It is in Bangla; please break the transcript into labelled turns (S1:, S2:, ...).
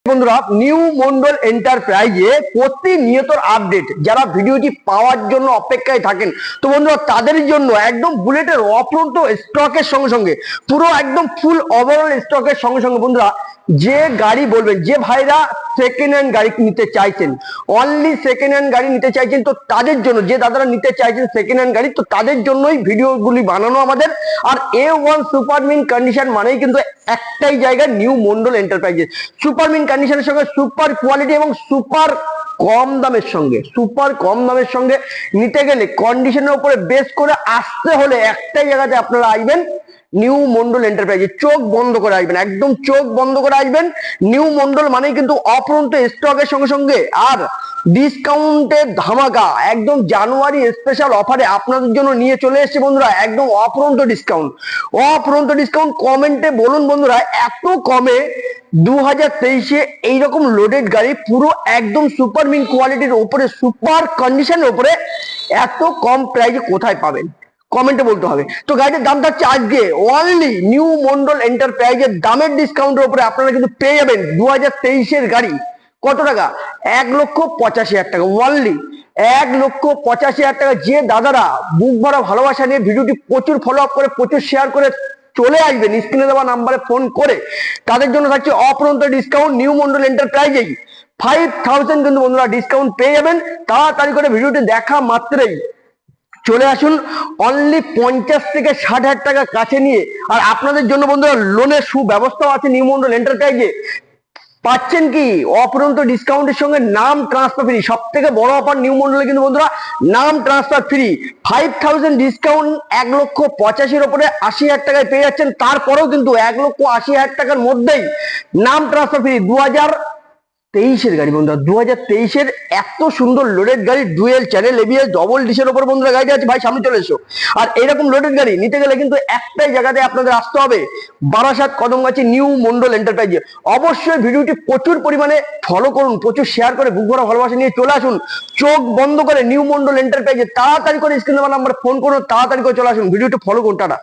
S1: বন্ধুরা, নিউ মন্ডল এন্টারপ্রাইজে প্রতিনিয়ত আপডেট যারা ভিডিওটি পাওয়ার জন্য অপেক্ষায় থাকেন, তো বন্ধুরা তাদের জন্য একদম বুলেটের অফ্রন্ট স্টকের সঙ্গে সঙ্গে পুরো একদম ফুল ওভারঅল স্টকের সঙ্গে সঙ্গে বন্ধুরা যে গাড়ি বলবেন, যে ভাইরা সেকেন্ড হ্যান্ড গাড়ি নিতে চাইছেন, অনলি সেকেন্ড হ্যান্ড গাড়ি নিতে চাইছেন, তো তাদের জন্য, যে দাদারা নিতে চাইছেন সেকেন্ড হ্যান্ড গাড়ি, তো তাদের জন্যই ভিডিওগুলি বানানো আমাদের। আর A1 সুপার মিন কন্ডিশন মানেই কিন্তু একটাই জায়গা, নিউ মন্ডল এন্টারপ্রাইজে। সুপার মিন কন্ডিশনের সঙ্গে সুপার কোয়ালিটি এবং সুপার কম দামের সঙ্গে নিতে গেলে কন্ডিশনের উপরে বেস করে আসতে হলে একটাই জায়গাতে আপনারা আসবেন, নিউ মন্ডল এন্টারপ্রাইজে। চোখ বন্ধ করে আসবেন, একদম চোখ বন্ধ করে আসবেন। নিউ মন্ডল মানেই কিন্তু অফুরন্ত স্টকের সঙ্গে সঙ্গে আর ডিসকাউন্টের ধামাকা, একদম জানুয়ারি স্পেশাল অফারে আপনাদের জন্য নিয়ে চলে এসেছে বন্ধুরা, একদম অফুরন্ত ডিসকাউন্ট। কমেন্টে বলুন বন্ধুরা, এত কমে 2023-এ এইরকম লোডেড গাড়ি পুরো একদম সুপার মিন কোয়ালিটির উপরে, সুপার কন্ডিশনের উপরে এত কম প্রাইসে কোথায় পাবেন? কমেন্টে বলতে হবে। তো গাড়ির দাম থাকছে আজকে অনলি নিউ মন্ডল এন্টারপ্রাইজের দামের ডিসকাউন্টের উপরে আপনারা কিন্তু পেয়ে যাবেন 2023-এর গাড়ি। কত টাকা? 1,85,000 টাকা অনলি, 1,85,000 টাকা। যে দাদারা বুক ভরা ভালোবাসা নিয়ে ভিডিওটি প্রচুর ফলো আপ করে, প্রচুর শেয়ার করে চলে আসবেন স্ক্রিনে দেওয়া নাম্বারে ফোন করে, তাদের জন্য থাকছে অপরন্ত ডিসকাউন্ট নিউ মন্ডল এন্টারপ্রাইজেই 5,000 কিন্তু বন্ধুরা ডিসকাউন্ট পেয়ে যাবেন। তাড়াতাড়ি করে ভিডিওটি দেখা মাত্রই চলে আসুন, অনলি 50 থেকে 60,000 টাকা কাছে নিয়ে। আর আপনাদের জন্য বন্ধুরা লোনের সুব্যবস্থাও আছে নিউ মন্ডল এন্টারপ্রাইজে। পাচ্ছেন কি অপরন্ত ডিসকাউন্টের সঙ্গে নাম ট্রান্সফার ফ্রি। সব থেকে বড় অফার নিউ মন্ডলে কিন্তু বন্ধুরা নাম ট্রান্সফার ফ্রি। 5,000 ডিসকাউন্ট 1,85,000 উপরে 80,000 টাকায় পেয়ে যাচ্ছেন। তারপরেও কিন্তু 1,80,000 টাকার মধ্যেই নাম ট্রান্সফার ফ্রি। 2023-এর গাড়ি বন্ধুরা, 2023-এর এত সুন্দর লোডেড গাড়ি, ডুয়েল চ্যানেল এবিএস ডবল ডিসের উপর বন্ধুরা গাড়িটা আছে। ভাই সামনে চলে এসো। আর এরকম লোডেড গাড়ি নিতে গেলে কিন্তু একটাই জায়গাতে আপনাদের আসতে হবে, বারাসাত কদমগাছি নিউ মন্ডল এন্টারপ্রাইজে। অবশ্যই ভিডিওটি প্রচুর পরিমাণে ফলো করুন, প্রচুর শেয়ার করে বুক ভরা ভালোবাসা নিয়ে চলে আসুন, চোখ বন্ধ করে নিউ মন্ডল এন্টারপ্রাইজে। তাড়াতাড়ি করে স্ক্রিনে দেওয়া নাম্বার ফোন করুন, তাড়াতাড়ি করে চলে আসুন, ভিডিওটি ফলো করুন। টাটা।